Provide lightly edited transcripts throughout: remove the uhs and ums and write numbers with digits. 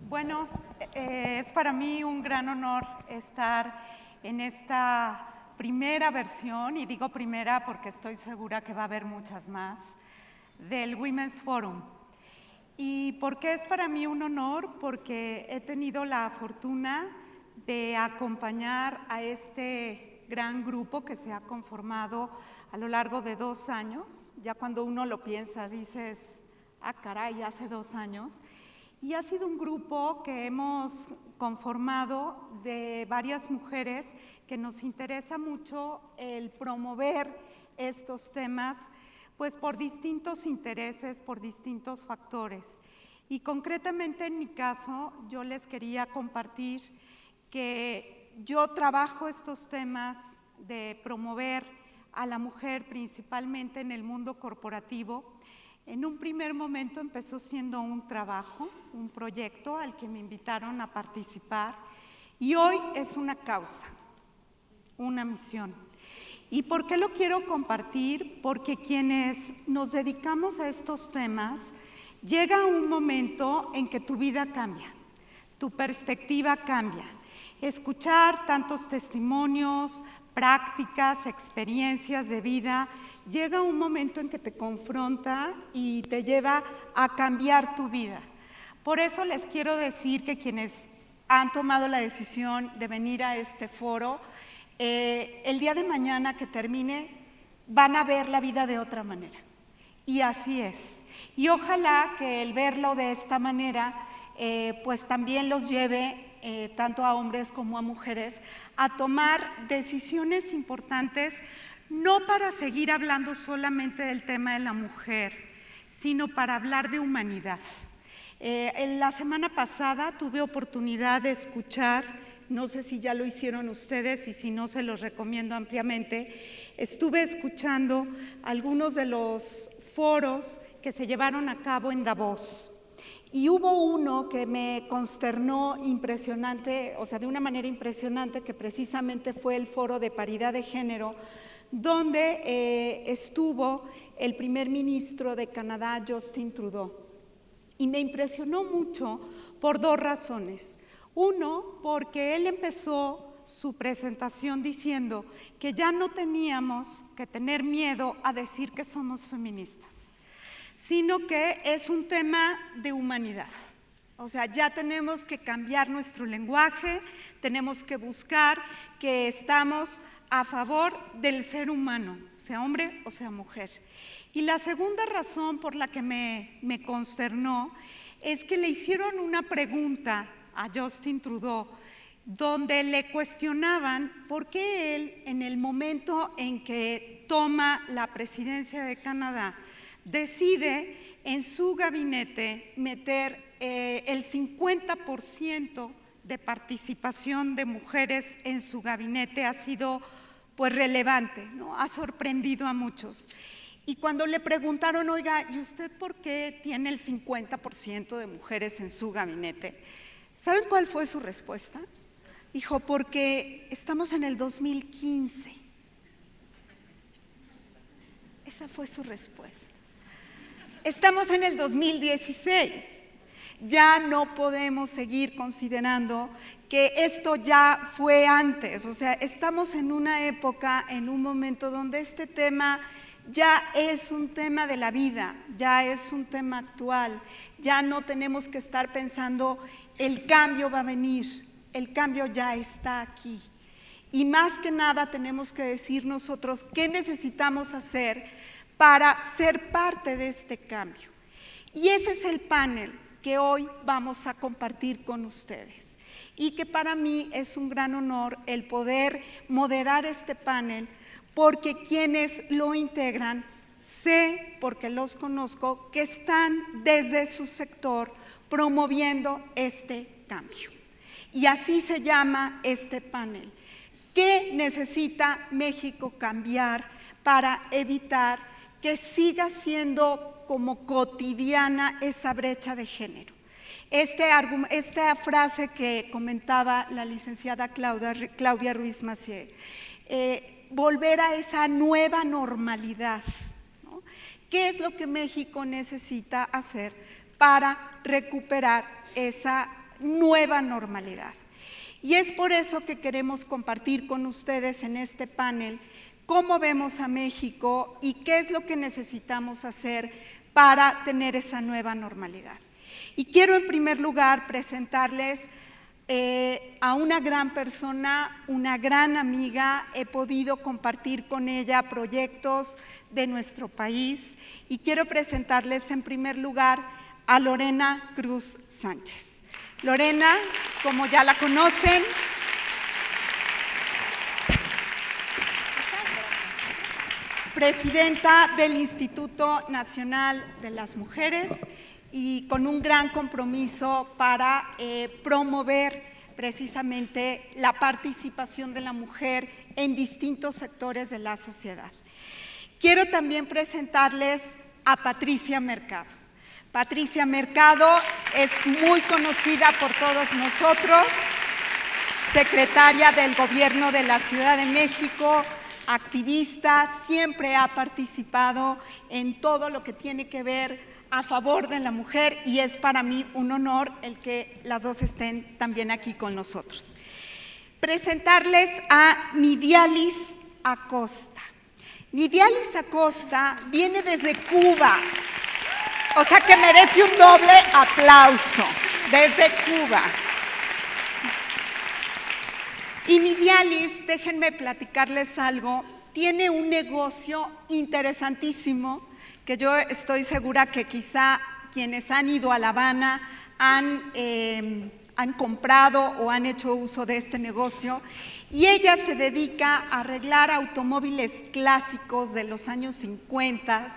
Bueno, es para mí un gran honor estar en esta primera versión, y digo primera porque estoy segura que va a haber muchas más, del Women's Forum. ¿Y por qué es para mí un honor? Porque he tenido la fortuna de acompañar a este gran grupo que se ha conformado a lo largo de 2 años. Ya cuando uno lo piensa, dices, ah, caray, hace 2 años. Y ha sido un grupo que hemos conformado de varias mujeres que nos interesa mucho el promover estos temas, pues por distintos intereses, por distintos factores. Y concretamente en mi caso, yo les quería compartir que yo trabajo estos temas de promover a la mujer principalmente en el mundo corporativo. En un primer momento empezó siendo un trabajo, un proyecto al que me invitaron a participar, y hoy es una causa, una misión. ¿Y por qué lo quiero compartir? Porque quienes nos dedicamos a estos temas, llega un momento en que tu vida cambia, tu perspectiva cambia. Escuchar tantos testimonios, prácticas, experiencias de vida, llega un momento en que te confronta y te lleva a cambiar tu vida. Por eso les quiero decir que quienes han tomado la decisión de venir a este foro, el día de mañana que termine, van a ver la vida de otra manera. Y así es. Y ojalá que el verlo de esta manera, pues también los lleve tanto a hombres como a mujeres, a tomar decisiones importantes, no para seguir hablando solamente del tema de la mujer, sino para hablar de humanidad. En la semana pasada tuve oportunidad de escuchar, no sé si ya lo hicieron ustedes y si no se los recomiendo ampliamente, estuve escuchando algunos de los foros que se llevaron a cabo en Davos. Y hubo uno que me consternó impresionante, o sea, de una manera impresionante, que precisamente fue el foro de paridad de género, donde estuvo el primer ministro de Canadá, Justin Trudeau. Y me impresionó mucho por 2 razones. Uno, porque él empezó su presentación diciendo que ya no teníamos que tener miedo a decir que somos feministas, sino que es un tema de humanidad. O sea, ya tenemos que cambiar nuestro lenguaje, tenemos que buscar que estamos a favor del ser humano, sea hombre o sea mujer. Y la segunda razón por la que me consternó es que le hicieron una pregunta a Justin Trudeau, donde le cuestionaban por qué él, en el momento en que toma la presidencia de Canadá, decide en su gabinete meter el 50% de participación de mujeres en su gabinete. Ha sido pues relevante, ¿no? Ha sorprendido a muchos. Y cuando le preguntaron, oiga, ¿y usted por qué tiene el 50% de mujeres en su gabinete? ¿Saben cuál fue su respuesta? Dijo, porque estamos en el 2015. Esa fue su respuesta. Estamos en el 2016. Ya no podemos seguir considerando que esto ya fue antes. O sea, estamos en una época, en un momento donde este tema ya es un tema de la vida, ya es un tema actual. Ya no tenemos que estar pensando, el cambio va a venir, el cambio ya está aquí. Y más que nada tenemos que decir nosotros qué necesitamos hacer para ser parte de este cambio. Y ese es el panel que hoy vamos a compartir con ustedes. Y que para mí es un gran honor el poder moderar este panel, porque quienes lo integran, sé, porque los conozco, que están desde su sector promoviendo este cambio. Y así se llama este panel. ¿Qué necesita México cambiar para evitar que siga siendo como cotidiana esa brecha de género? Esta frase que comentaba la licenciada Claudia Ruiz Massieu, volver a esa nueva normalidad, ¿no? ¿Qué es lo que México necesita hacer para recuperar esa nueva normalidad. Y es por eso que queremos compartir con ustedes en este panel cómo vemos a México y qué es lo que necesitamos hacer para tener esa nueva normalidad. Y quiero en primer lugar presentarles a una gran persona, una gran amiga. He podido compartir con ella proyectos de nuestro país y quiero presentarles en primer lugar a Lorena Cruz Sánchez. Lorena, como ya la conocen, presidenta del Instituto Nacional de las Mujeres y con un gran compromiso para promover precisamente la participación de la mujer en distintos sectores de la sociedad. Quiero también presentarles a Patricia Mercado. Patricia Mercado es muy conocida por todos nosotros, secretaria del Gobierno de la Ciudad de México, activista, siempre ha participado en todo lo que tiene que ver a favor de la mujer y es para mí un honor el que las dos estén también aquí con nosotros. Presentarles a Nidialis Acosta. Nidialis Acosta viene desde Cuba. O sea que merece un doble aplauso, desde Cuba. Y Nidialis, déjenme platicarles algo, tiene un negocio interesantísimo que yo estoy segura que quizá quienes han ido a La Habana han comprado o han hecho uso de este negocio. Y ella se dedica a arreglar automóviles clásicos de los años 50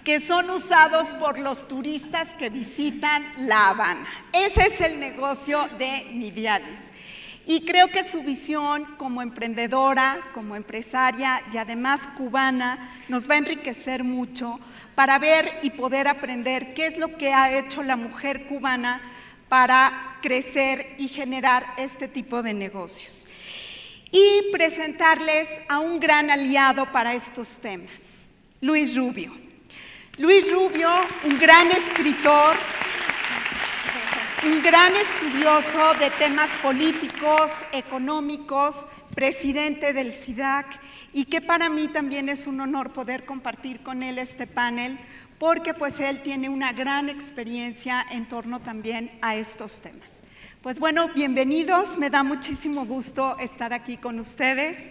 que son usados por los turistas que visitan La Habana. Ese es el negocio de Nidialis. Y creo que su visión como emprendedora, como empresaria y además cubana nos va a enriquecer mucho para ver y poder aprender qué es lo que ha hecho la mujer cubana para crecer y generar este tipo de negocios. Y presentarles a un gran aliado para estos temas, Luis Rubio. Luis Rubio, un gran escritor, un gran estudioso de temas políticos, económicos, presidente del SIDAC, y que para mí también es un honor poder compartir con él este panel, porque pues él tiene una gran experiencia en torno también a estos temas. Pues bueno, bienvenidos, me da muchísimo gusto estar aquí con ustedes.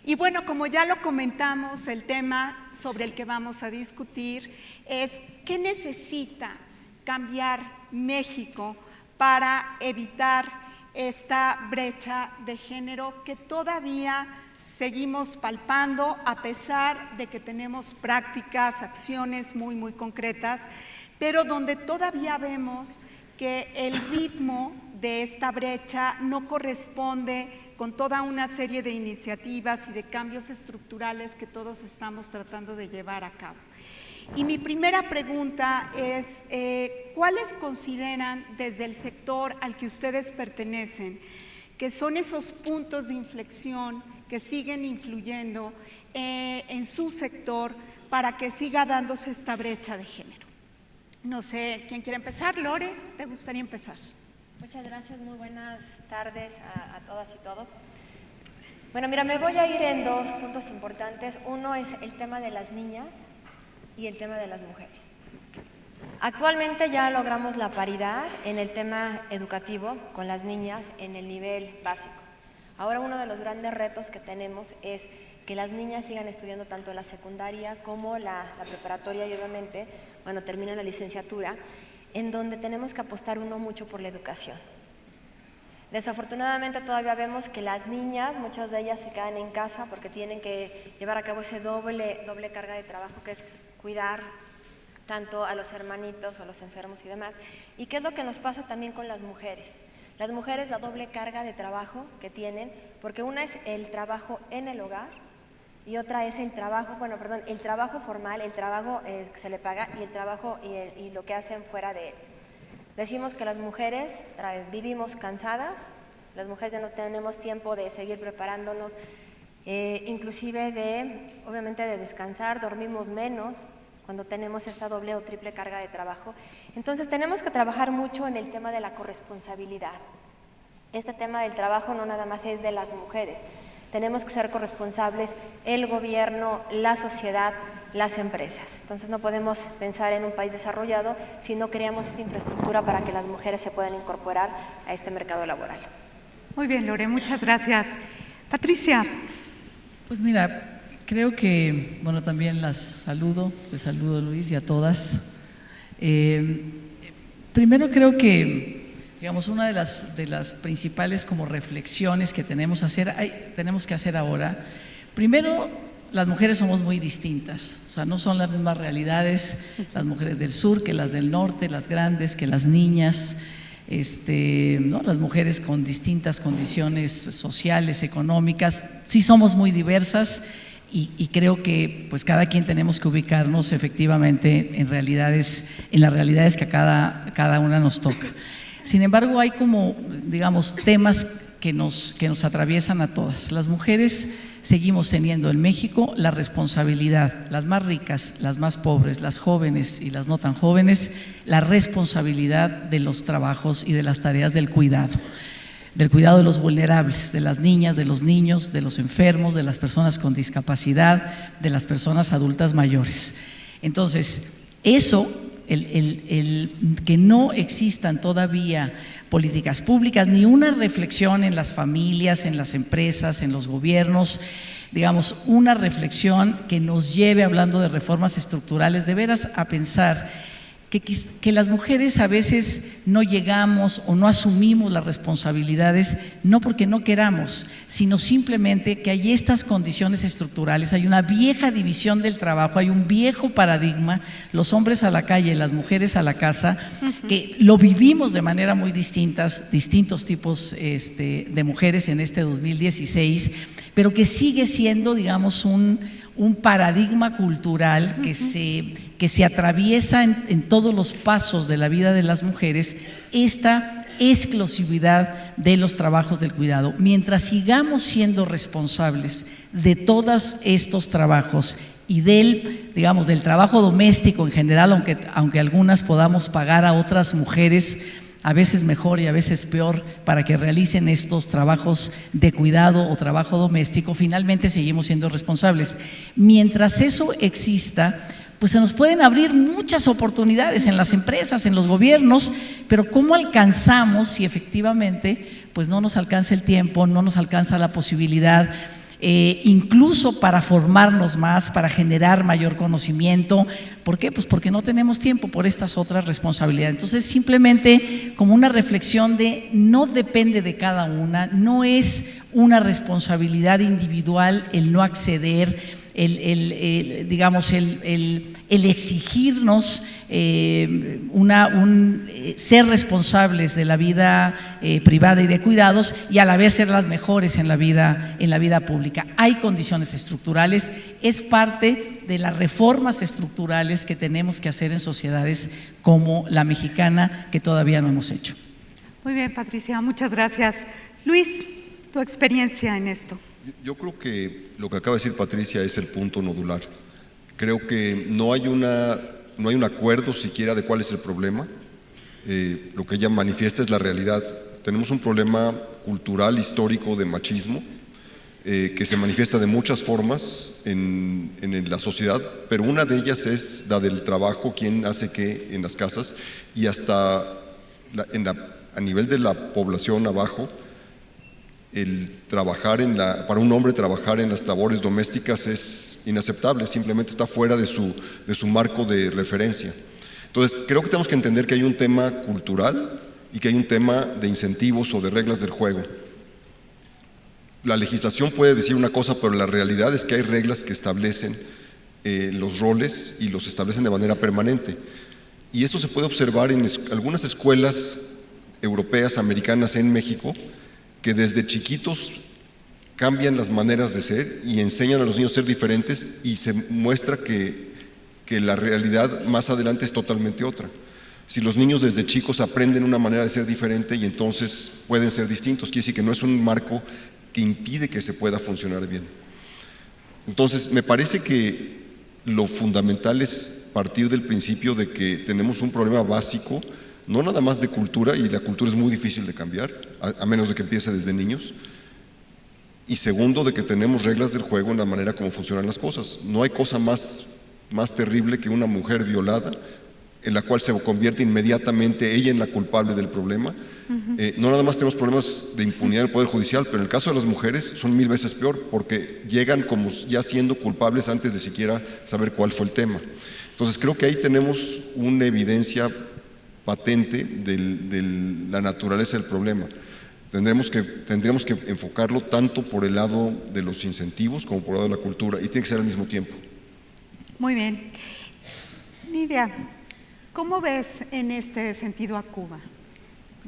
Y bueno, como ya lo comentamos, el tema sobre el que vamos a discutir es ¿qué necesita cambiar México para evitar esta brecha de género que todavía seguimos palpando a pesar de que tenemos prácticas, acciones muy concretas, pero donde todavía vemos que el ritmo de esta brecha no corresponde con toda una serie de iniciativas y de cambios estructurales que todos estamos tratando de llevar a cabo. Y mi primera pregunta es, ¿cuáles consideran desde el sector al que ustedes pertenecen que son esos puntos de inflexión que siguen influyendo en su sector para que siga dándose esta brecha de género? No sé, ¿quién quiere empezar? Lore, ¿te gustaría empezar? Muchas gracias, muy buenas tardes a todas y todos. Bueno, mira, me voy a ir en dos puntos importantes. Uno es el tema de las niñas y el tema de las mujeres. Actualmente ya logramos la paridad en el tema educativo con las niñas en el nivel básico. Ahora uno de los grandes retos que tenemos es que las niñas sigan estudiando tanto la secundaria como la preparatoria y obviamente, bueno, terminan la licenciatura, en donde tenemos que apostar mucho por la educación. Desafortunadamente todavía vemos que las niñas, muchas de ellas se quedan en casa porque tienen que llevar a cabo ese doble carga de trabajo que es cuidar tanto a los hermanitos o a los enfermos y demás. ¿Y qué es lo que nos pasa también con las mujeres? Las mujeres, la doble carga de trabajo que tienen, porque una es el trabajo en el hogar y otra es el trabajo, el trabajo formal, el trabajo que se le paga y el trabajo y lo que hacen fuera de él. Decimos que las mujeres vivimos cansadas, las mujeres ya no tenemos tiempo de seguir preparándonos, inclusive obviamente de descansar, dormimos menos. cuando tenemos esta doble o triple carga de trabajo. Entonces tenemos que trabajar mucho en el tema de la corresponsabilidad. Este tema del trabajo no nada más es de las mujeres, tenemos que ser corresponsables el gobierno, la sociedad, las empresas. Entonces no podemos pensar en un país desarrollado si no creamos esa infraestructura para que las mujeres se puedan incorporar a este mercado laboral. Muy bien, Lore, muchas gracias. Patricia. Pues mira, creo que, bueno, también las saludo, te saludo Luis y a todas. Primero creo que, digamos, una de las principales como reflexiones que tenemos que hacer ahora, primero, las mujeres somos muy distintas, o sea, no son las mismas realidades las mujeres del sur que las del norte, las grandes que las niñas, ¿no? Las mujeres con distintas condiciones sociales, económicas, sí somos muy diversas y creo que pues cada quien tenemos que ubicarnos efectivamente en las realidades que a cada una nos toca. Sin embargo, hay como, digamos, temas que nos atraviesan a todas. Las mujeres seguimos teniendo en México la responsabilidad, las más ricas, las más pobres, las jóvenes y las no tan jóvenes, la responsabilidad de los trabajos y de las tareas del cuidado de los vulnerables, de las niñas, de los niños, de los enfermos, de las personas con discapacidad, de las personas adultas mayores. Entonces, eso, el que no existan todavía políticas públicas, ni una reflexión en las familias, en las empresas, en los gobiernos, digamos, una reflexión que nos lleve, hablando de reformas estructurales, de veras a pensar que las mujeres a veces no llegamos o no asumimos las responsabilidades, no porque no queramos, sino simplemente que hay estas condiciones estructurales, hay una vieja división del trabajo, hay un viejo paradigma, los hombres a la calle, las mujeres a la casa, que lo vivimos de manera muy distintas, distintos tipos de mujeres en este 2016, pero que sigue siendo, digamos, un paradigma cultural que se atraviesa en todos los pasos de la vida de las mujeres, esta exclusividad de los trabajos del cuidado. Mientras sigamos siendo responsables de todos estos trabajos y del trabajo doméstico en general, aunque algunas podamos pagar a otras mujeres a veces mejor y a veces peor para que realicen estos trabajos de cuidado o trabajo doméstico, finalmente seguimos siendo responsables. Mientras eso exista, pues se nos pueden abrir muchas oportunidades en las empresas, en los gobiernos, pero ¿cómo alcanzamos si efectivamente pues no nos alcanza el tiempo, no nos alcanza la posibilidad? Incluso para formarnos más, para generar mayor conocimiento. ¿Por qué? Pues porque no tenemos tiempo por estas otras responsabilidades. Entonces, simplemente como una reflexión de no depende de cada una, no es una responsabilidad individual el no acceder, el exigirnos ser responsables de la vida privada y de cuidados y a la vez ser las mejores en la vida pública. Hay condiciones estructurales, es parte de las reformas estructurales que tenemos que hacer en sociedades como la mexicana, que todavía no hemos hecho. Muy bien, Patricia, muchas gracias. Luis, tu experiencia en esto. Yo creo que lo que acaba de decir Patricia es el punto nodular. Creo que no hay un acuerdo siquiera de cuál es el problema. Lo que ella manifiesta es la realidad. Tenemos un problema cultural, histórico de machismo que se manifiesta de muchas formas en la sociedad, pero una de ellas es la del trabajo, quién hace qué en las casas, y hasta a nivel de la población abajo, el trabajar para un hombre trabajar en las labores domésticas es inaceptable, simplemente está fuera de su marco de referencia. Entonces, creo que tenemos que entender que hay un tema cultural y que hay un tema de incentivos o de reglas del juego. La legislación puede decir una cosa, pero la realidad es que hay reglas que establecen los roles y los establecen de manera permanente. Y esto se puede observar en algunas escuelas europeas, americanas en México, que desde chiquitos cambian las maneras de ser y enseñan a los niños a ser diferentes, y se muestra que la realidad más adelante es totalmente otra. Si los niños desde chicos aprenden una manera de ser diferente y entonces pueden ser distintos, quiere decir que no es un marco que impide que se pueda funcionar bien. Entonces, me parece que lo fundamental es partir del principio de que tenemos un problema básico, no nada más de cultura, y la cultura es muy difícil de cambiar, a menos de que empiece desde niños, y segundo, de que tenemos reglas del juego en la manera como funcionan las cosas. No hay cosa más terrible que una mujer violada, en la cual se convierte inmediatamente ella en la culpable del problema. No nada más tenemos problemas de impunidad en el Poder Judicial, pero en el caso de las mujeres son 1000 veces peor, porque llegan como ya siendo culpables antes de siquiera saber cuál fue el tema. Entonces creo que ahí tenemos una evidencia patente de la naturaleza del problema. Tendríamos que enfocarlo tanto por el lado de los incentivos como por el lado de la cultura, y tiene que ser al mismo tiempo. Muy bien. Nidia, ¿cómo ves en este sentido a Cuba?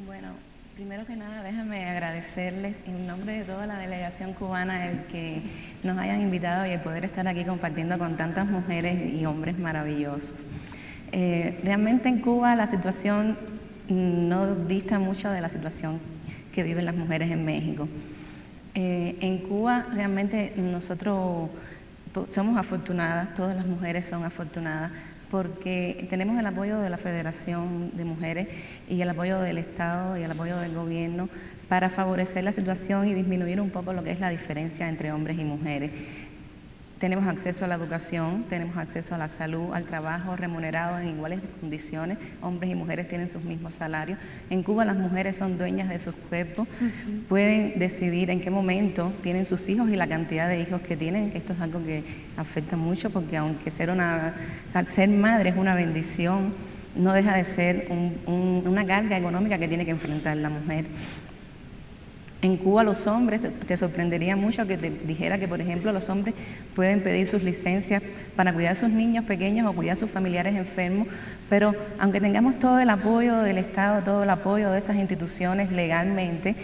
Bueno, primero que nada, déjame agradecerles en nombre de toda la delegación cubana el que nos hayan invitado y el poder estar aquí compartiendo con tantas mujeres y hombres maravillosos. Realmente en Cuba la situación no dista mucho de la situación que viven las mujeres en México. En Cuba realmente nosotros somos afortunadas, todas las mujeres son afortunadas, porque tenemos el apoyo de la Federación de Mujeres y el apoyo del Estado y el apoyo del gobierno para favorecer la situación y disminuir un poco lo que es la diferencia entre hombres y mujeres. Tenemos acceso a la educación, tenemos acceso a la salud, al trabajo remunerado en iguales condiciones. Hombres y mujeres tienen sus mismos salarios. En Cuba las mujeres son dueñas de sus cuerpos, pueden decidir en qué momento tienen sus hijos y la cantidad de hijos que tienen, que esto es algo que afecta mucho, porque aunque ser madre es una bendición, no deja de ser una carga económica que tiene que enfrentar la mujer. En Cuba los hombres, te sorprendería mucho que te dijera que, por ejemplo, los hombres pueden pedir sus licencias para cuidar a sus niños pequeños o cuidar a sus familiares enfermos, pero aunque tengamos todo el apoyo del Estado, todo el apoyo de estas instituciones legalmente,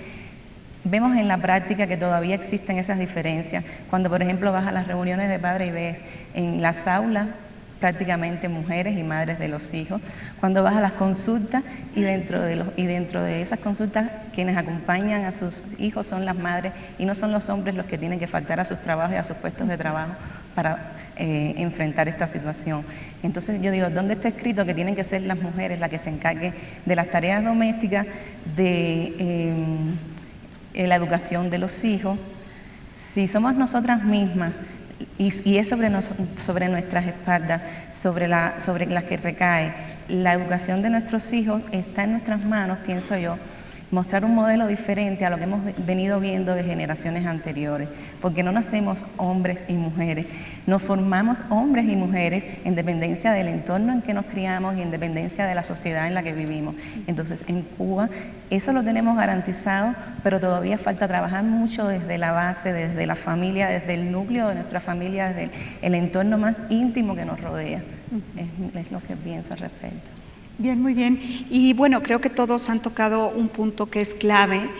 vemos en la práctica que todavía existen esas diferencias. Cuando, por ejemplo, vas a las reuniones de padres y ves en las aulas prácticamente mujeres y madres de los hijos. Cuando vas a las consultas y dentro de esas consultas quienes acompañan a sus hijos son las madres y no son los hombres los que tienen que faltar a sus trabajos y a sus puestos de trabajo para enfrentar esta situación. Entonces yo digo, ¿dónde está escrito que tienen que ser las mujeres las que se encarguen de las tareas domésticas, de la educación de los hijos? Si somos nosotras mismas y es sobre nuestras espaldas, sobre las que recae la educación de nuestros hijos, está en nuestras manos, pienso yo, mostrar un modelo diferente a lo que hemos venido viendo de generaciones anteriores, porque no nacemos hombres y mujeres, nos formamos hombres y mujeres en dependencia del entorno en que nos criamos y en dependencia de la sociedad en la que vivimos. Entonces, en Cuba eso lo tenemos garantizado, pero todavía falta trabajar mucho desde la base, desde la familia, desde el núcleo de nuestra familia, desde el entorno más íntimo que nos rodea. Es lo que pienso al respecto. Bien, muy bien. Y bueno, creo que todos han tocado un punto que es clave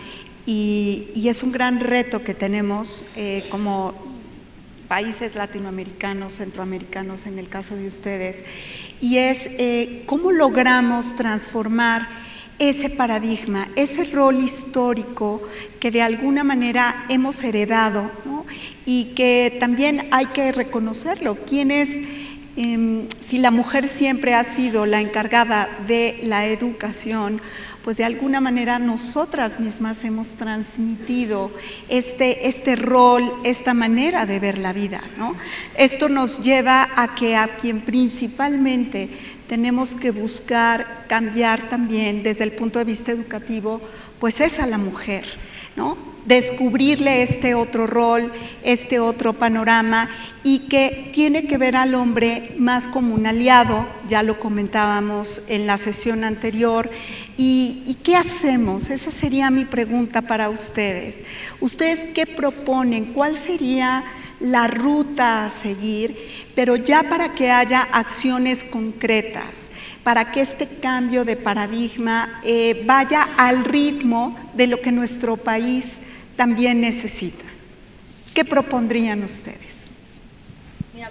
y es un gran reto que tenemos como países latinoamericanos, centroamericanos, en el caso de ustedes, y es cómo logramos transformar ese paradigma, ese rol histórico que de alguna manera hemos heredado, ¿no? Y que también hay que reconocerlo. Si la mujer siempre ha sido la encargada de la educación, pues de alguna manera nosotras mismas hemos transmitido este rol, esta manera de ver la vida, ¿no? Esto nos lleva a que a quien principalmente tenemos que buscar cambiar también desde el punto de vista educativo, pues es a la mujer, ¿no? Descubrirle este otro rol, este otro panorama, y que tiene que ver al hombre más como un aliado, ya lo comentábamos en la sesión anterior. ¿Y qué hacemos? Esa sería mi pregunta para ustedes. ¿Ustedes qué proponen? ¿Cuál sería la ruta a seguir? Pero ya para que haya acciones concretas, para que este cambio de paradigma vaya al ritmo de lo que nuestro país también necesita. ¿Qué propondrían ustedes? Mira,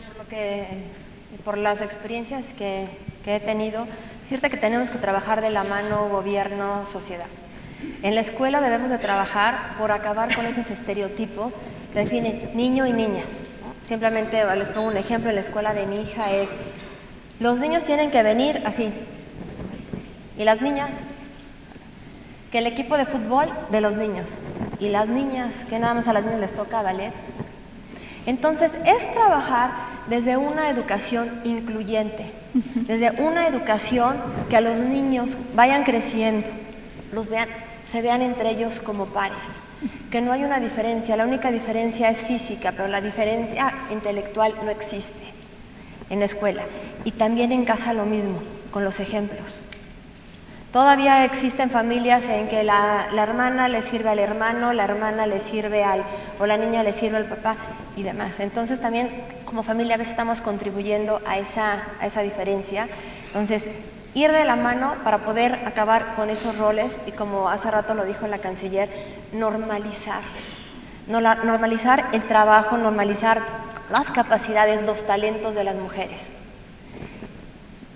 por las experiencias que he tenido, es cierto que tenemos que trabajar de la mano gobierno, sociedad. En la escuela debemos de trabajar por acabar con esos estereotipos que definen niño y niña. simplemente les pongo un ejemplo, en la escuela de mi hija es, los niños tienen que venir así, y las niñas, que el equipo de fútbol de los niños, y las niñas, que nada más a las niñas les toca ballet. Entonces, es trabajar desde una educación incluyente, desde una educación que a los niños vayan creciendo, los vean, se vean entre ellos como pares, que no hay una diferencia, la única diferencia es física, pero la diferencia intelectual no existe en la escuela. Y también en casa lo mismo, con los ejemplos. Todavía existen familias en que la hermana le sirve al hermano, la hermana le sirve o la niña le sirve al papá y demás. Entonces también como familia a veces estamos contribuyendo a esa diferencia. Entonces, ir de la mano para poder acabar con esos roles y, como hace rato lo dijo la canciller, normalizar el trabajo, normalizar las capacidades, los talentos de las mujeres.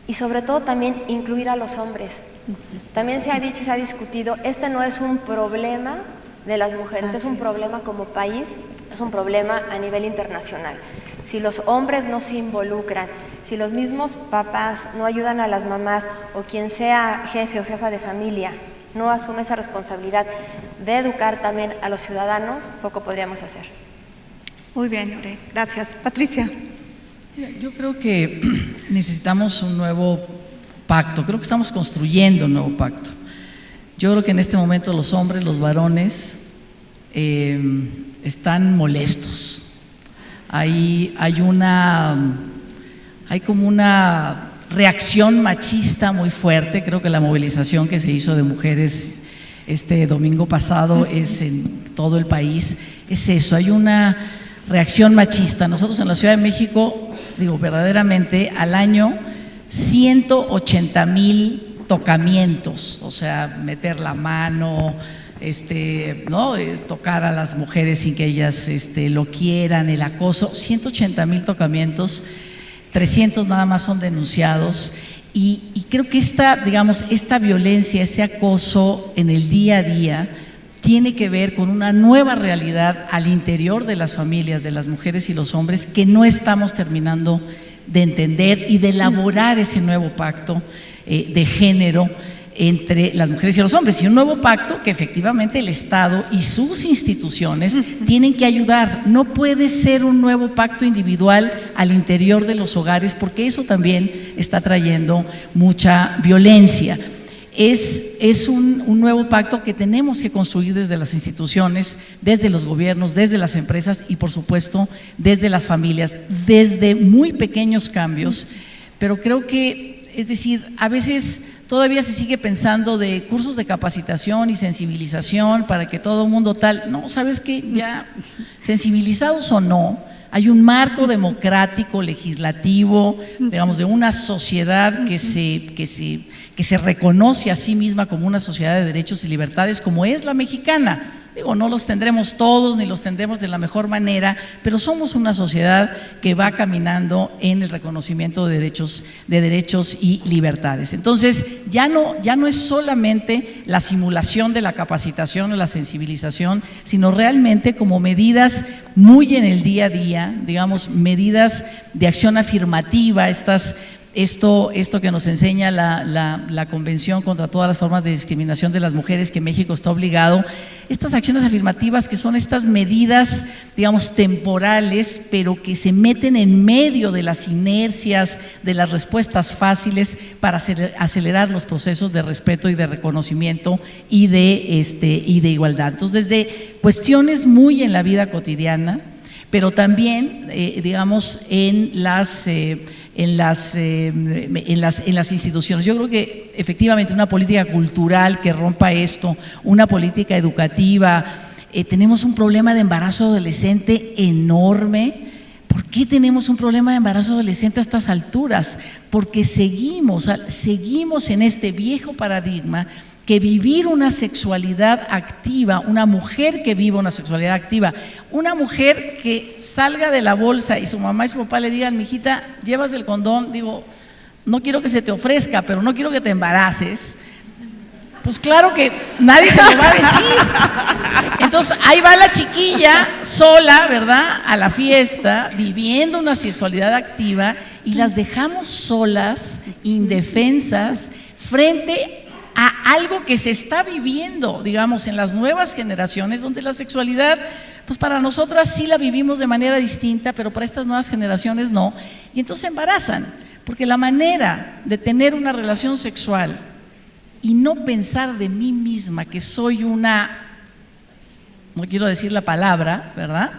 Y sobre todo también incluir a los hombres. También se ha dicho y se ha discutido, este no es un problema de las mujeres, este es un problema como país, es un problema a nivel internacional. Si los hombres no se involucran, si los mismos papás no ayudan a las mamás o quien sea jefe o jefa de familia no asume esa responsabilidad de educar también a los ciudadanos, poco podríamos hacer. Muy bien, Lore. Gracias. Patricia. Yo creo que necesitamos un nuevo pacto, creo que estamos construyendo un nuevo pacto. Yo creo que en este momento los hombres, los varones, están molestos. Hay como una reacción machista muy fuerte. Creo que la movilización que se hizo de mujeres este domingo pasado es en todo el país, es eso, hay una reacción machista. Nosotros en la Ciudad de México, verdaderamente al año 180,000 tocamientos, o sea, meter la mano, ¿no? Tocar a las mujeres sin que ellas lo quieran, el acoso, 180,000 tocamientos, 300 nada más son denunciados. Y creo que esta violencia, ese acoso en el día a día, tiene que ver con una nueva realidad al interior de las familias, de las mujeres y los hombres, que no estamos terminando de entender y de elaborar ese nuevo pacto de género entre las mujeres y los hombres, y un nuevo pacto que efectivamente el Estado y sus instituciones tienen que ayudar. No puede ser un nuevo pacto individual al interior de los hogares, porque eso también está trayendo mucha violencia. Es un nuevo pacto que tenemos que construir desde las instituciones, desde los gobiernos, desde las empresas y por supuesto desde las familias, desde muy pequeños cambios, pero creo que, es decir, a veces todavía se sigue pensando de cursos de capacitación y sensibilización para que todo el mundo tal, no, ¿sabes qué? Ya sensibilizados o no, hay un marco democrático, legislativo, de una sociedad que se reconoce a sí misma como una sociedad de derechos y libertades, como es la mexicana. No los tendremos todos ni los tendremos de la mejor manera, pero somos una sociedad que va caminando en el reconocimiento de derechos y libertades. Entonces, ya no es solamente la simulación de la capacitación o la sensibilización, sino realmente como medidas muy en el día a día, medidas de acción afirmativa, esto que nos enseña la Convención contra todas las formas de discriminación de las mujeres, que México está obligado, estas acciones afirmativas que son estas medidas, temporales, pero que se meten en medio de las inercias, de las respuestas fáciles para acelerar los procesos de respeto y de reconocimiento y de igualdad. Entonces, desde cuestiones muy en la vida cotidiana, pero también, en las instituciones. Yo creo que efectivamente una política cultural que rompa esto, una política educativa. Tenemos un problema de embarazo adolescente enorme. ¿Por qué tenemos un problema de embarazo adolescente a estas alturas? Porque seguimos en este viejo paradigma que vivir una sexualidad activa, una mujer que viva una sexualidad activa, una mujer que salga de la bolsa y su mamá y su papá le digan, mijita, llevas el condón, no quiero que se te ofrezca, pero no quiero que te embaraces. Pues claro que nadie se lo va a decir. Entonces ahí va la chiquilla sola, ¿verdad?, a la fiesta, viviendo una sexualidad activa, y las dejamos solas, indefensas, frente a algo que se está viviendo, digamos, en las nuevas generaciones, donde la sexualidad, pues para nosotras sí la vivimos de manera distinta, pero para estas nuevas generaciones no, y entonces se embarazan, porque la manera de tener una relación sexual y no pensar de mí misma que soy una, no quiero decir la palabra, ¿verdad?,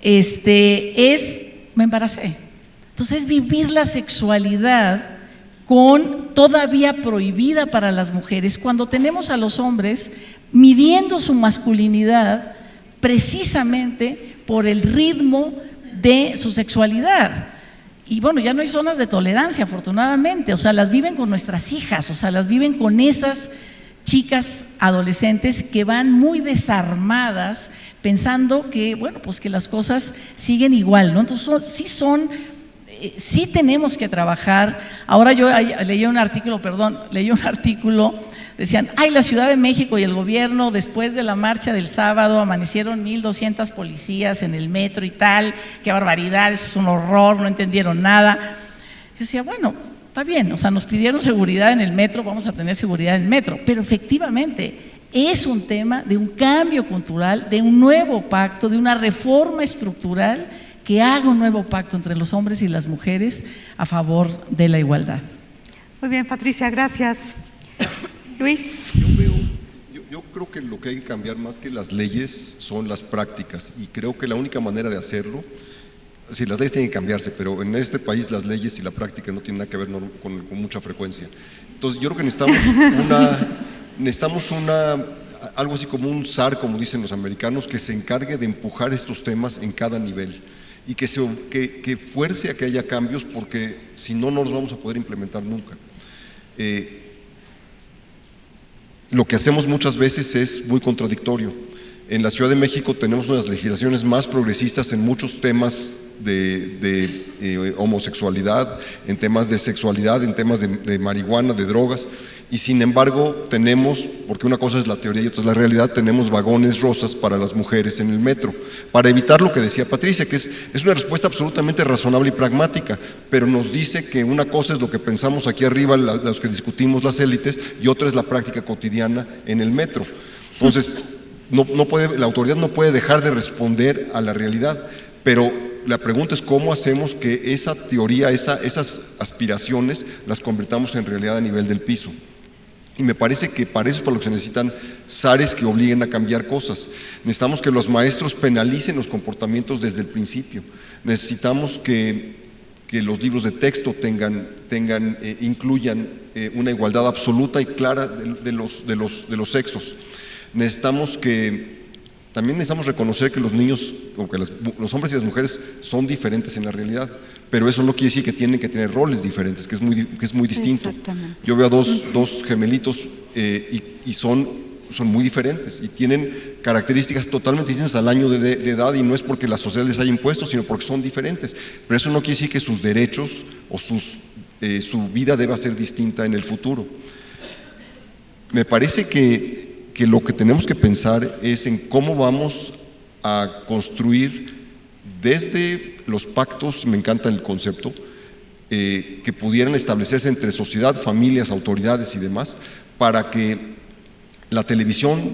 me embaracé. Entonces es vivir la sexualidad todavía prohibida para las mujeres, cuando tenemos a los hombres midiendo su masculinidad precisamente por el ritmo de su sexualidad. Y bueno, ya no hay zonas de tolerancia, afortunadamente, o sea, las viven con nuestras hijas, o sea, las viven con esas chicas adolescentes que van muy desarmadas, pensando que, bueno, pues que las cosas siguen igual, ¿no? Entonces sí tenemos que trabajar. Ahora yo leí un artículo, decían, la Ciudad de México y el gobierno, después de la marcha del sábado, amanecieron 1,200 policías en el metro y tal, qué barbaridad, eso es un horror, no entendieron nada. Yo decía, bueno, está bien, o sea, nos pidieron seguridad en el metro, vamos a tener seguridad en el metro, pero efectivamente es un tema de un cambio cultural, de un nuevo pacto, de una reforma estructural que haga un nuevo pacto entre los hombres y las mujeres a favor de la igualdad. Muy bien, Patricia, gracias. Luis. Yo creo que lo que hay que cambiar más que las leyes son las prácticas, y creo que la única manera de hacerlo, sí, las leyes tienen que cambiarse, pero en este país las leyes y la práctica no tienen nada que ver con mucha frecuencia. Entonces yo creo que necesitamos algo así como un zar, como dicen los americanos, que se encargue de empujar estos temas en cada nivel y que fuerce a que haya cambios, porque si no, no los vamos a poder implementar nunca. Lo que hacemos muchas veces es muy contradictorio. En la Ciudad de México tenemos unas legislaciones más progresistas en muchos temas de homosexualidad, en temas de sexualidad, en temas de marihuana, de drogas, y sin embargo tenemos, porque una cosa es la teoría y otra es la realidad, tenemos vagones rosas para las mujeres en el metro, para evitar lo que decía Patricia, que es una respuesta absolutamente razonable y pragmática, pero nos dice que una cosa es lo que pensamos aquí arriba, los que discutimos las élites, y otra es la práctica cotidiana en el metro. Entonces, la autoridad no puede dejar de responder a la realidad, pero la pregunta es cómo hacemos que esa teoría, esas aspiraciones, las convirtamos en realidad a nivel del piso. Y me parece que para eso es para lo que se necesitan zares que obliguen a cambiar cosas. Necesitamos que los maestros penalicen los comportamientos desde el principio. Necesitamos que los libros de texto incluyan una igualdad absoluta y clara de los sexos. También necesitamos reconocer que los niños, o que los hombres y las mujeres son diferentes en la realidad, pero eso no quiere decir que tienen que tener roles diferentes, que es muy distinto. Yo veo a dos gemelitos y son muy diferentes y tienen características totalmente distintas al año de edad, y no es porque la sociedad les haya impuesto, sino porque son diferentes, pero eso no quiere decir que sus derechos o su vida deba ser distinta en el futuro. Me parece que lo que tenemos que pensar es en cómo vamos a construir desde los pactos, me encanta el concepto, que pudieran establecerse entre sociedad, familias, autoridades y demás, para que la televisión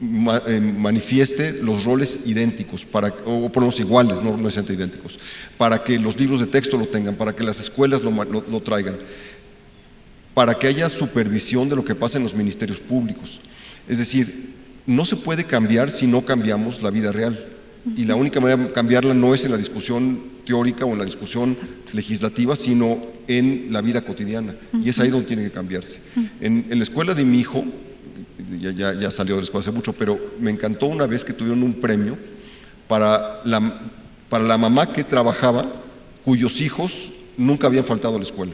manifieste los roles idénticos, o por lo menos iguales, no necesariamente idénticos, para que los libros de texto lo tengan, para que las escuelas lo traigan, para que haya supervisión de lo que pasa en los ministerios públicos. Es decir, no se puede cambiar si no cambiamos la vida real, y la única manera de cambiarla no es en la discusión teórica o en la discusión legislativa, sino en la vida cotidiana, y es ahí donde tiene que cambiarse. En la escuela de mi hijo, ya salió de la escuela hace mucho, pero me encantó una vez que tuvieron un premio para la mamá que trabajaba, cuyos hijos nunca habían faltado a la escuela.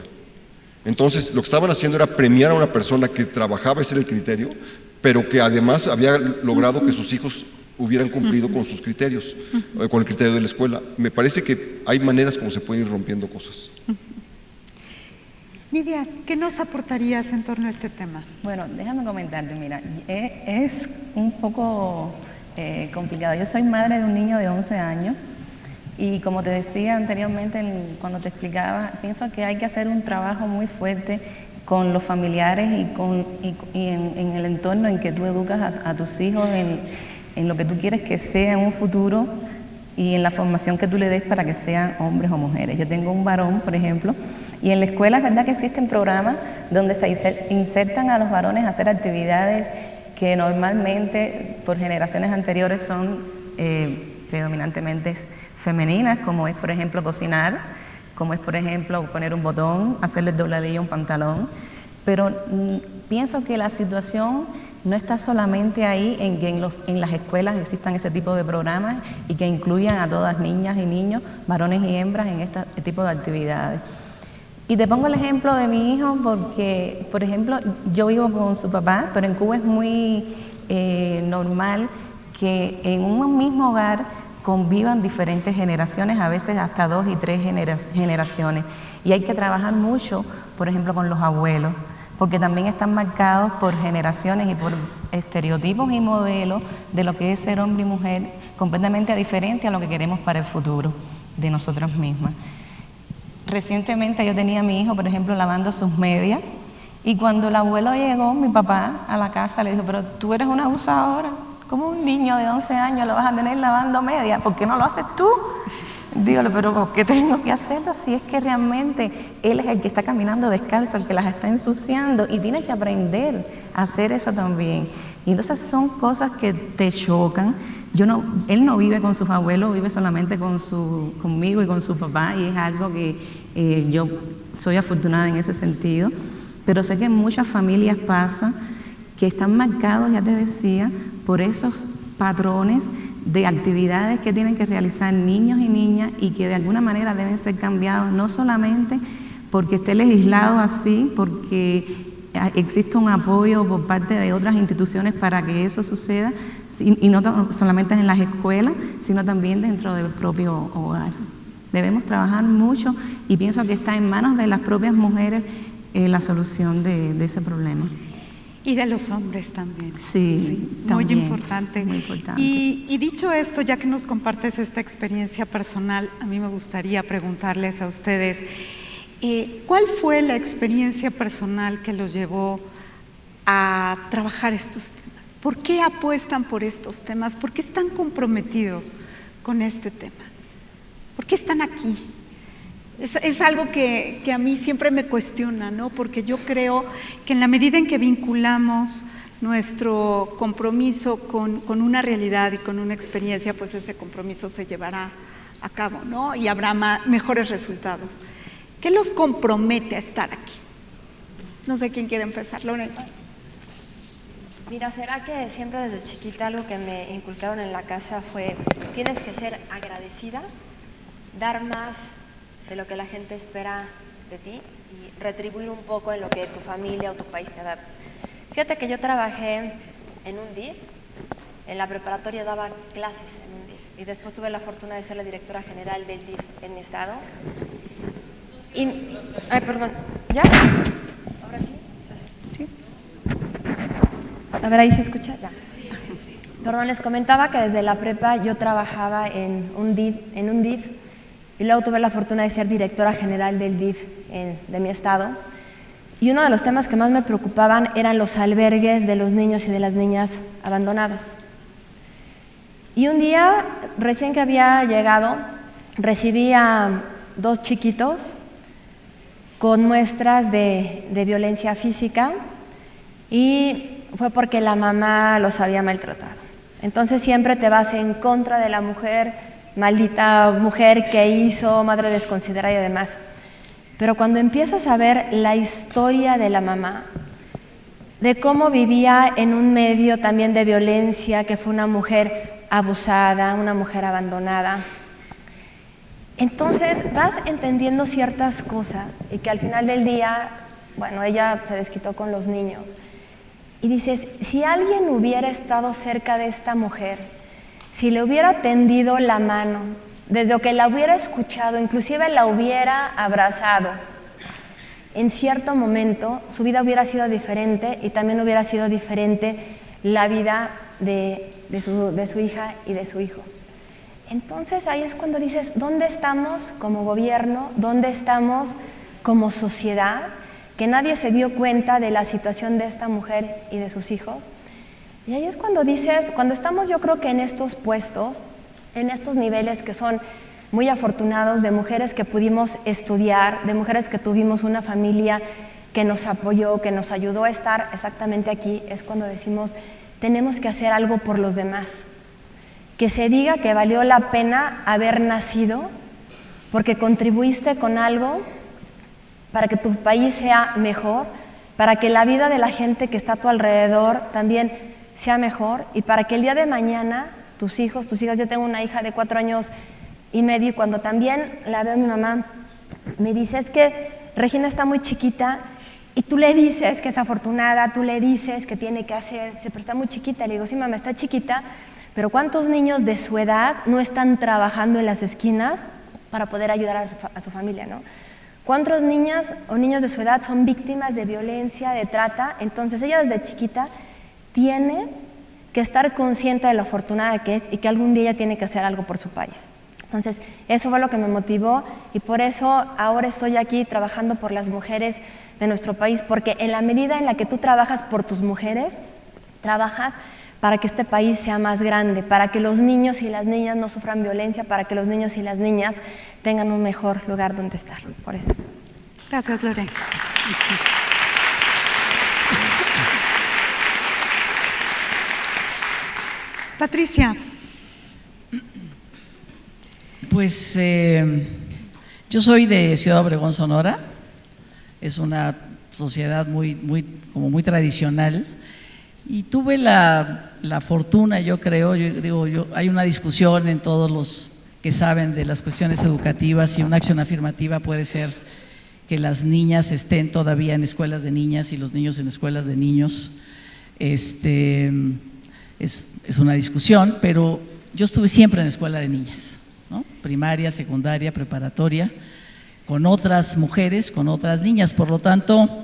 Entonces lo que estaban haciendo era premiar a una persona que trabajaba, ese era el criterio, pero que además había logrado que sus hijos hubieran cumplido con sus criterios, con el criterio de la escuela. Me parece que hay maneras como se pueden ir rompiendo cosas. Miriam, ¿qué nos aportarías en torno a este tema? Bueno, déjame comentarte, mira, es un poco complicado. Yo soy madre de un niño de 11 años y como te decía anteriormente cuando te explicaba, pienso que hay que hacer un trabajo muy fuerte con los familiares y en el entorno en que tú educas a tus hijos, en lo que tú quieres que sea en un futuro y en la formación que tú le des para que sean hombres o mujeres. Yo tengo un varón, por ejemplo, y en la escuela es verdad que existen programas donde se insertan a los varones a hacer actividades que normalmente por generaciones anteriores son predominantemente femeninas, como es por ejemplo cocinar, como es por ejemplo poner un botón, hacerle dobladillo a un pantalón, pero pienso que la situación no está solamente ahí en que en las escuelas existan ese tipo de programas y que incluyan a todas niñas y niños, varones y hembras en este tipo de actividades. Y te pongo el ejemplo de mi hijo porque, por ejemplo, yo vivo con su papá, pero en Cuba es muy normal que en un mismo hogar convivan diferentes generaciones, a veces hasta 2 y 3 generaciones. Y hay que trabajar mucho, por ejemplo, con los abuelos, porque también están marcados por generaciones y por estereotipos y modelos de lo que es ser hombre y mujer, completamente diferente a lo que queremos para el futuro de nosotras mismas. Recientemente yo tenía a mi hijo, por ejemplo, lavando sus medias, y cuando el abuelo llegó, mi papá, a la casa, le dijo, pero tú eres una abusadora, ¿cómo un niño de 11 años lo vas a tener lavando medias? ¿Por qué no lo haces tú? Dígale, pero ¿por qué tengo que hacerlo si es que realmente él es el que está caminando descalzo, el que las está ensuciando y tiene que aprender a hacer eso también? Y entonces son cosas que te chocan. Él no vive con sus abuelos, vive solamente conmigo y con su papá, y es algo que yo soy afortunada en ese sentido, pero sé que en muchas familias pasa que están marcados, ya te decía, por esos patrones de actividades que tienen que realizar niños y niñas y que de alguna manera deben ser cambiados, no solamente porque esté legislado así, porque existe un apoyo por parte de otras instituciones para que eso suceda, y no solamente en las escuelas, sino también dentro del propio hogar. Debemos trabajar mucho y pienso que está en manos de las propias mujeres la solución de ese problema. Y de los hombres también. Sí, también, muy importante. Muy importante. Y dicho esto, ya que nos compartes esta experiencia personal, a mí me gustaría preguntarles a ustedes, ¿cuál fue la experiencia personal que los llevó a trabajar estos temas? ¿Por qué apuestan por estos temas? ¿Por qué están comprometidos con este tema? ¿Por qué están aquí? Es algo que a mí siempre me cuestiona, ¿no? Porque yo creo que en la medida en que vinculamos nuestro compromiso con una realidad y con una experiencia, pues ese compromiso se llevará a cabo, ¿no? Y habrá mejores resultados. ¿Qué los compromete a estar aquí? No sé quién quiere empezar, Lorena. Mira, será que siempre desde chiquita algo que me inculcaron en la casa fue, tienes que ser agradecida, dar más de lo que la gente espera de ti y retribuir un poco en lo que tu familia o tu país te da. Fíjate que yo trabajé en un DIF, en la preparatoria daba clases en un DIF y después tuve la fortuna de ser la directora general del DIF en mi estado. Perdón, ¿ya? ¿Ahora sí? Sí. A ver, ahí se escucha, ya. Perdón, les comentaba que desde la prepa yo trabajaba en un DIF y luego tuve la fortuna de ser directora general del DIF de mi estado. Y uno de los temas que más me preocupaban eran los albergues de los niños y de las niñas abandonados. Y un día, recién que había llegado, recibí a 2 chiquitos con muestras de violencia física y fue porque la mamá los había maltratado. Entonces siempre te vas en contra de la mujer, maldita mujer que hizo, madre desconsiderada y demás. Pero cuando empiezas a ver la historia de la mamá, de cómo vivía en un medio también de violencia, que fue una mujer abusada, una mujer abandonada, entonces vas entendiendo ciertas cosas y que al final del día, bueno, ella se desquitó con los niños. Y dices, si alguien hubiera estado cerca de esta mujer, si le hubiera tendido la mano, desde que la hubiera escuchado, inclusive la hubiera abrazado, en cierto momento su vida hubiera sido diferente y también hubiera sido diferente la vida de su hija y de su hijo. Entonces ahí es cuando dices, ¿dónde estamos como gobierno? ¿Dónde estamos como sociedad? Que nadie se dio cuenta de la situación de esta mujer y de sus hijos. Y ahí es cuando dices, cuando estamos yo creo que en estos puestos, en estos niveles que son muy afortunados, de mujeres que pudimos estudiar, de mujeres que tuvimos una familia que nos apoyó, que nos ayudó a estar exactamente aquí, es cuando decimos, tenemos que hacer algo por los demás. Que se diga que valió la pena haber nacido porque contribuiste con algo para que tu país sea mejor, para que la vida de la gente que está a tu alrededor también sea mejor y para que el día de mañana tus hijas, yo tengo una hija de 4 años y medio y cuando también la veo a mi mamá, me dice, es que Regina está muy chiquita y tú le dices que es afortunada, tú le dices que tiene que hacer, pero está muy chiquita. Le digo, sí mamá, está chiquita, pero ¿cuántos niños de su edad no están trabajando en las esquinas para poder ayudar a su familia, ¿no? ¿Cuántos niñas o niños de su edad son víctimas de violencia, de trata? Entonces ella desde chiquita tiene que estar consciente de lo afortunada que es y que algún día ella tiene que hacer algo por su país. Entonces eso fue lo que me motivó y por eso ahora estoy aquí trabajando por las mujeres de nuestro país, porque en la medida en la que tú trabajas por tus mujeres, trabajas para que este país sea más grande, para que los niños y las niñas no sufran violencia, para que los niños y las niñas tengan un mejor lugar donde estar. Por eso. Gracias, Lore. Patricia. Pues yo soy de Ciudad Obregón, Sonora. Es una sociedad muy tradicional. Y tuve la fortuna, yo creo, hay una discusión en todos los que saben de las cuestiones educativas y una acción afirmativa puede ser que las niñas estén todavía en escuelas de niñas y los niños en escuelas de niños. Es una discusión, pero yo estuve siempre en escuela de niñas, ¿no? Primaria, secundaria, preparatoria, con otras mujeres, con otras niñas, por lo tanto…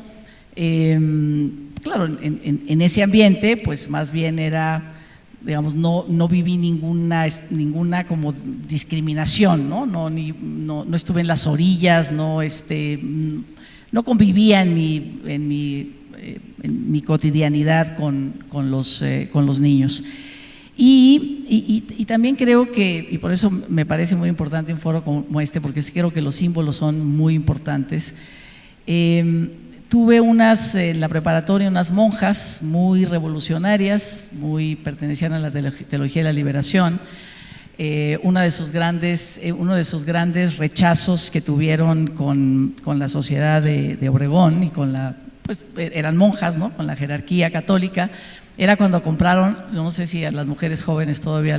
claro, en ese ambiente, pues más bien era, digamos, no viví ninguna como discriminación, ¿no? No estuve en las orillas, no convivía en mi cotidianidad con los niños. Y también creo que, y por eso me parece muy importante un foro como este, porque sí creo que los símbolos son muy importantes. Tuve en la preparatoria unas monjas muy revolucionarias, pertenecían a la teología de la liberación. Uno de sus grandes rechazos que tuvieron con la sociedad de Obregón y pues eran monjas, ¿no? Con la jerarquía católica, era cuando compraron, no sé si a las mujeres jóvenes todavía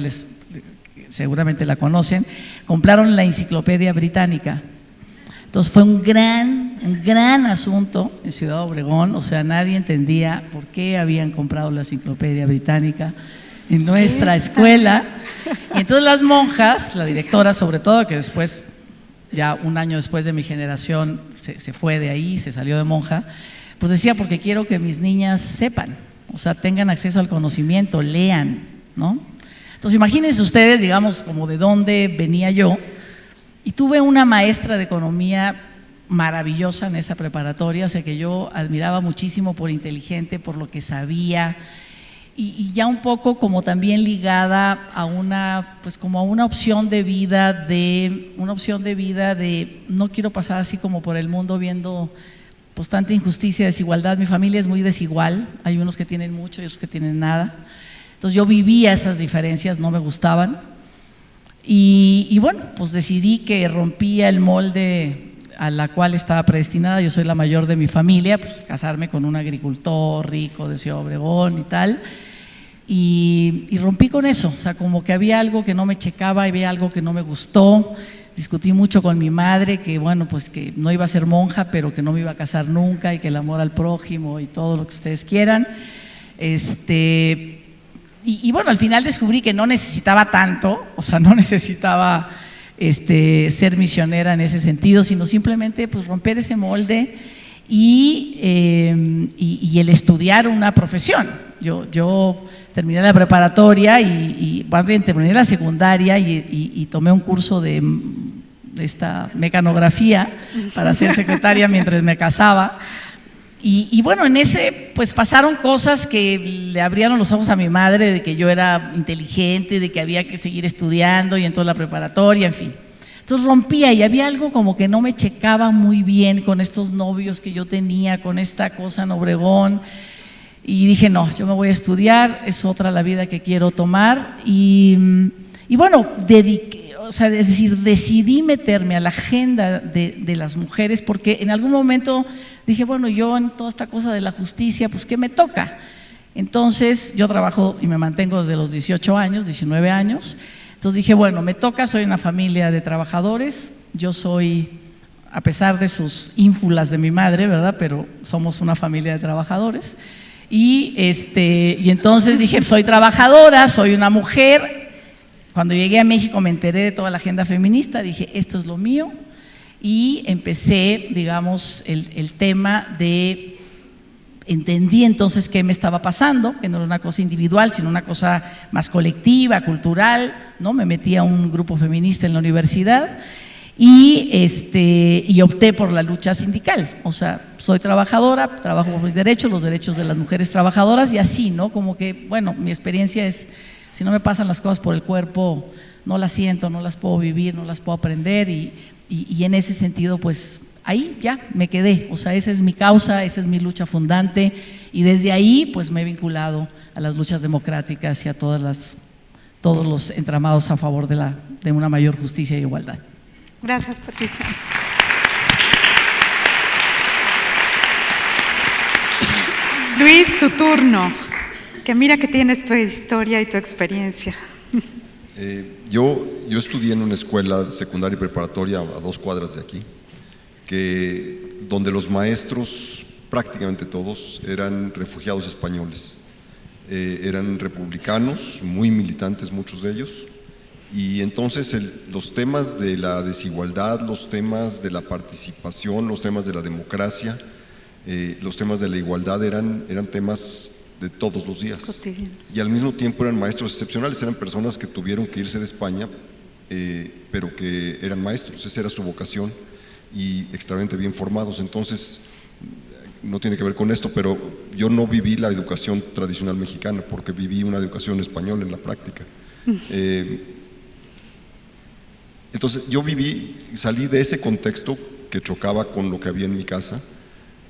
seguramente la conocen, compraron la Enciclopedia Británica. Entonces fue un gran asunto en Ciudad Obregón, o sea, nadie entendía por qué habían comprado la Enciclopedia Británica en nuestra escuela. Y entonces las monjas, la directora sobre todo, que después, ya un año después de mi generación, se fue de ahí, se salió de monja, pues decía, porque quiero que mis niñas sepan, o sea, tengan acceso al conocimiento, lean, ¿no? Entonces imagínense ustedes, digamos, como de dónde venía yo. Y tuve una maestra de economía maravillosa en esa preparatoria, o sea que yo admiraba muchísimo por inteligente, por lo que sabía y ya un poco como también ligada a una opción de vida de no quiero pasar así como por el mundo viendo pues tanta injusticia, desigualdad. Mi familia es muy desigual, hay unos que tienen mucho y otros que tienen nada. Entonces yo vivía esas diferencias, no me gustaban. Y bueno, pues decidí que rompía el molde a la cual estaba predestinada. Yo soy la mayor de mi familia, pues casarme con un agricultor rico de Ciudad Obregón y tal. Y rompí con eso, o sea, como que había algo que no me checaba, había algo que no me gustó. Discutí mucho con mi madre que bueno, pues que no iba a ser monja, pero que no me iba a casar nunca y que el amor al prójimo y todo lo que ustedes quieran. Y bueno, al final descubrí que no necesitaba tanto, o sea, no necesitaba ser misionera en ese sentido, sino simplemente pues romper ese molde y el estudiar una profesión. Yo terminé la preparatoria y terminé la secundaria y tomé un curso de esta mecanografía para ser secretaria mientras me casaba. Y bueno, en ese pues pasaron cosas que le abrieron los ojos a mi madre de que yo era inteligente, de que había que seguir estudiando y en toda la preparatoria, en fin. Entonces rompía y había algo como que no me checaba muy bien con estos novios que yo tenía, con esta cosa en Obregón. Y dije, no, yo me voy a estudiar, es otra la vida que quiero tomar. Y bueno, decidí meterme a la agenda de las mujeres porque en algún momento dije, bueno, yo en toda esta cosa de la justicia, pues ¿qué me toca? Entonces yo trabajo y me mantengo desde los 18 años, 19 años. Entonces dije, bueno, me toca, soy una familia de trabajadores, yo soy, a pesar de sus ínfulas de mi madre, ¿verdad? Pero somos una familia de trabajadores. Y entonces dije, soy trabajadora, soy una mujer. Cuando llegué a México me enteré de toda la agenda feminista, dije, esto es lo mío. Y empecé, digamos, el tema de… Entendí entonces qué me estaba pasando, que no era una cosa individual, sino una cosa más colectiva, cultural, ¿no? Me metí a un grupo feminista en la universidad y opté por la lucha sindical. O sea, soy trabajadora, trabajo por mis derechos, los derechos de las mujeres trabajadoras y así, ¿no? Como que, bueno, mi experiencia es, si no me pasan las cosas por el cuerpo, no las siento, no las puedo vivir, no las puedo aprender y en ese sentido, pues… ahí ya me quedé, o sea, esa es mi causa, esa es mi lucha fundante y desde ahí pues me he vinculado a las luchas democráticas y a todos los entramados a favor de una mayor justicia e igualdad. Gracias, Patricia. Luis, tu turno, que mira que tienes tu historia y tu experiencia. Yo estudié en una escuela secundaria y preparatoria a 2 cuadras de aquí, donde los maestros, prácticamente todos, eran refugiados españoles, eran republicanos, muy militantes muchos de ellos, y entonces los temas de la desigualdad, los temas de la participación, los temas de la democracia, los temas de la igualdad eran temas de todos los días. Cotidianos. Y al mismo tiempo eran maestros excepcionales, eran personas que tuvieron que irse de España, pero que eran maestros, esa era su vocación, y extremadamente bien formados. Entonces, no tiene que ver con esto, pero yo no viví la educación tradicional mexicana porque viví una educación española en la práctica. Entonces, salí de ese contexto que chocaba con lo que había en mi casa,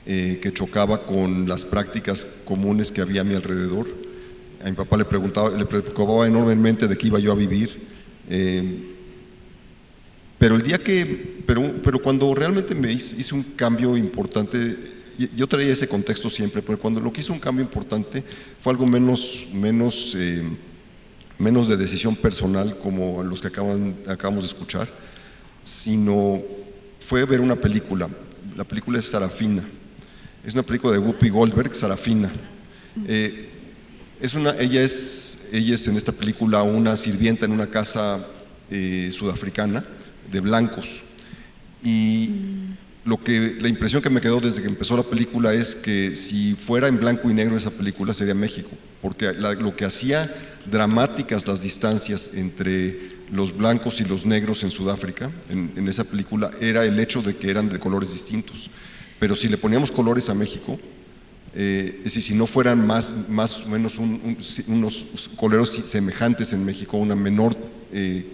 que chocaba con las prácticas comunes que había a mi alrededor. A mi papá le preocupaba enormemente de qué iba yo a vivir. Pero cuando realmente me hice un cambio importante, yo traía ese contexto siempre, pero cuando lo que hizo un cambio importante fue algo menos de decisión personal como los que acabamos de escuchar, sino fue ver una película. La película es Sarafina, es una película de Whoopi Goldberg, Sarafina. Ella es en esta película una sirvienta en una casa sudafricana de blancos, y la impresión que me quedó desde que empezó la película es que si fuera en blanco y negro esa película sería México, porque lo que hacía dramáticas las distancias entre los blancos y los negros en Sudáfrica, en esa película, era el hecho de que eran de colores distintos. Pero si le poníamos colores a México, es decir, si no fueran más o menos unos colores semejantes en México, una menor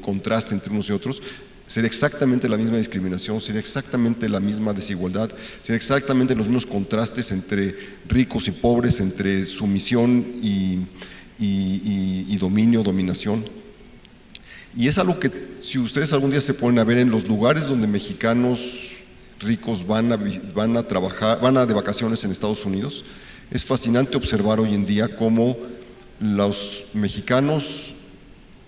contraste entre unos y otros, sería exactamente la misma discriminación, sería exactamente la misma desigualdad, sería exactamente los mismos contrastes entre ricos y pobres, entre sumisión y dominio, dominación. Y es algo que si ustedes algún día se ponen a ver en los lugares donde mexicanos ricos van a trabajar, van de vacaciones en Estados Unidos, es fascinante observar hoy en día cómo los mexicanos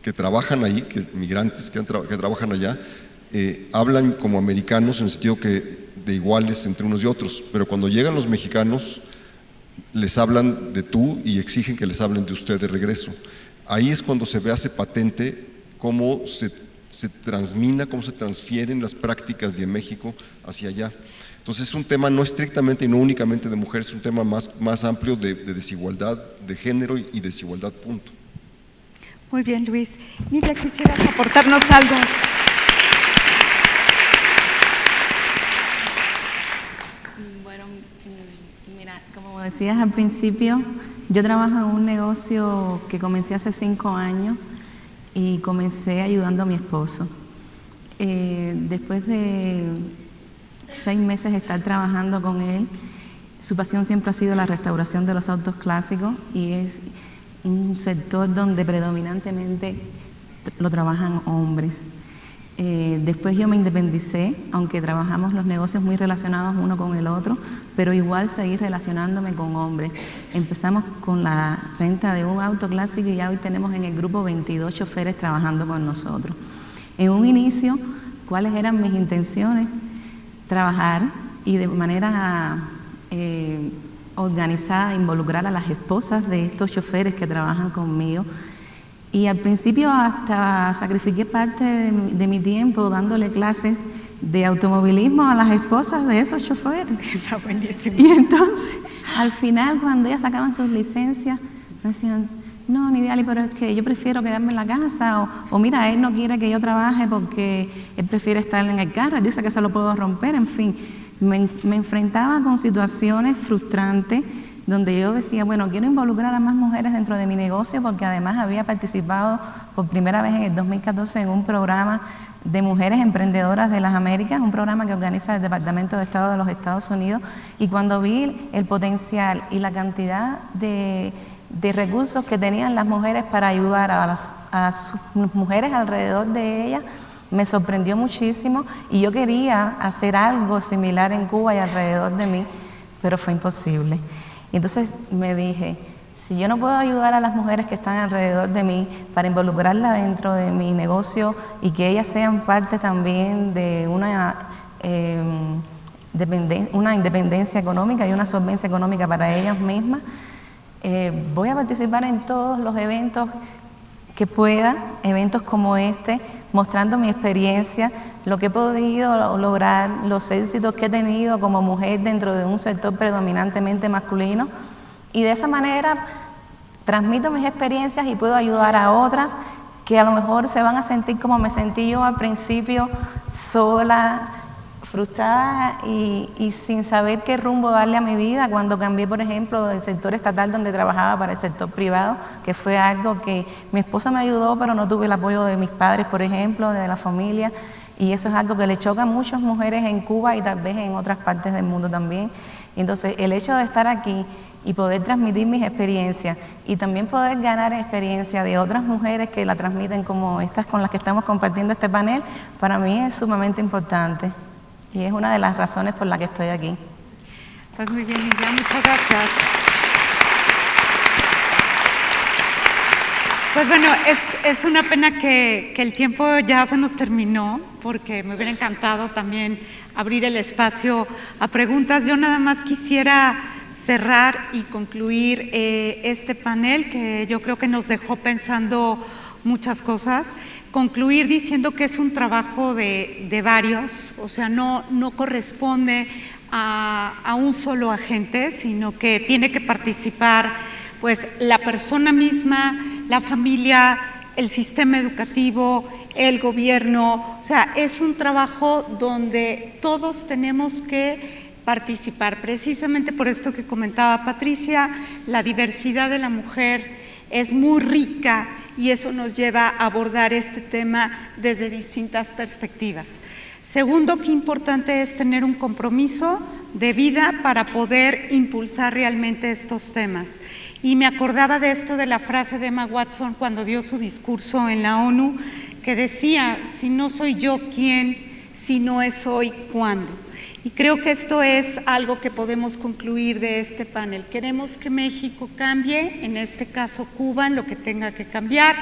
que trabajan ahí, migrantes que trabajan allá, hablan como americanos en el sentido de iguales entre unos y otros, pero cuando llegan los mexicanos les hablan de tú y exigen que les hablen de usted de regreso. Ahí es cuando hace patente cómo se transmina, cómo se transfieren las prácticas de México hacia allá. Entonces es un tema no estrictamente y no únicamente de mujeres, es un tema más amplio de desigualdad de género y desigualdad, punto. Muy bien, Luis. Nidia, ¿quisieras aportarnos algo? Bueno, mira, como decías al principio, yo trabajo en un negocio que comencé hace 5 años y comencé ayudando a mi esposo. Después de 6 meses de estar trabajando con él, su pasión siempre ha sido la restauración de los autos clásicos y es un sector donde predominantemente lo trabajan hombres. Después yo me independicé, aunque trabajamos los negocios muy relacionados uno con el otro, pero igual seguí relacionándome con hombres. Empezamos con la renta de un auto clásico y ya hoy tenemos en el grupo 22 choferes trabajando con nosotros. En un inicio, ¿cuáles eran mis intenciones? Trabajar y de manera organizada involucrar a las esposas de estos choferes que trabajan conmigo. Y al principio hasta sacrifiqué parte de mi tiempo dándole clases de automovilismo a las esposas de esos choferes. Está buenísimo. Y entonces, al final, cuando ellas sacaban sus licencias, me decían, no, Nidiali, pero es que yo prefiero quedarme en la casa, o mira, él no quiere que yo trabaje porque él prefiere estar en el carro, él dice que se lo puedo romper, en fin. Me enfrentaba con situaciones frustrantes donde yo decía, bueno, quiero involucrar a más mujeres dentro de mi negocio porque además había participado por primera vez en el 2014 en un programa de mujeres emprendedoras de las Américas, un programa que organiza el Departamento de Estado de los Estados Unidos, y cuando vi el potencial y la cantidad de recursos que tenían las mujeres para ayudar a sus mujeres alrededor de ellas, me sorprendió muchísimo y yo quería hacer algo similar en Cuba y alrededor de mí, pero fue imposible. Y entonces me dije, si yo no puedo ayudar a las mujeres que están alrededor de mí para involucrarlas dentro de mi negocio y que ellas sean parte también de una independencia económica y una solvencia económica para ellas mismas, voy a participar en todos los eventos que pueda, eventos como este, mostrando mi experiencia, lo que he podido lograr, los éxitos que he tenido como mujer dentro de un sector predominantemente masculino, y de esa manera transmito mis experiencias y puedo ayudar a otras que a lo mejor se van a sentir como me sentí yo al principio, sola, frustrada y sin saber qué rumbo darle a mi vida cuando cambié, por ejemplo, del sector estatal donde trabajaba para el sector privado, que fue algo que mi esposa me ayudó, pero no tuve el apoyo de mis padres, por ejemplo, de la familia, y eso es algo que le choca a muchas mujeres en Cuba y tal vez en otras partes del mundo también. Entonces, el hecho de estar aquí y poder transmitir mis experiencias y también poder ganar experiencia de otras mujeres que la transmiten como estas con las que estamos compartiendo este panel, para mí es sumamente importante. Y es una de las razones por las que estoy aquí. Pues muy bien, Nidia, muchas gracias. Pues bueno, es una pena que el tiempo ya se nos terminó, porque me hubiera encantado también abrir el espacio a preguntas. Yo nada más quisiera cerrar y concluir este panel que yo creo que nos dejó pensando muchas cosas, concluir diciendo que es un trabajo de varios, o sea, no corresponde a un solo agente, sino que tiene que participar pues la persona misma, la familia, el sistema educativo, el gobierno, o sea, es un trabajo donde todos tenemos que participar, precisamente por esto que comentaba Patricia, la diversidad de la mujer es muy rica y eso nos lleva a abordar este tema desde distintas perspectivas. Segundo, qué importante es tener un compromiso de vida para poder impulsar realmente estos temas. Y me acordaba de esto de la frase de Emma Watson cuando dio su discurso en la ONU, que decía, si no soy yo, ¿quién? Si no es hoy, ¿cuándo? Y creo que esto es algo que podemos concluir de este panel. Queremos que México cambie, en este caso Cuba, en lo que tenga que cambiar,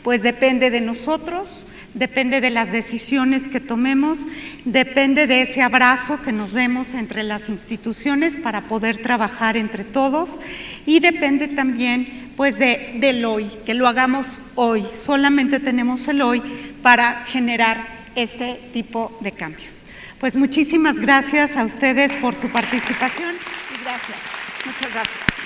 pues depende de nosotros, depende de las decisiones que tomemos, depende de ese abrazo que nos demos entre las instituciones para poder trabajar entre todos y depende también pues del hoy, que lo hagamos hoy. Solamente tenemos el hoy para generar este tipo de cambios. Pues muchísimas gracias a ustedes por su participación y gracias. Muchas gracias.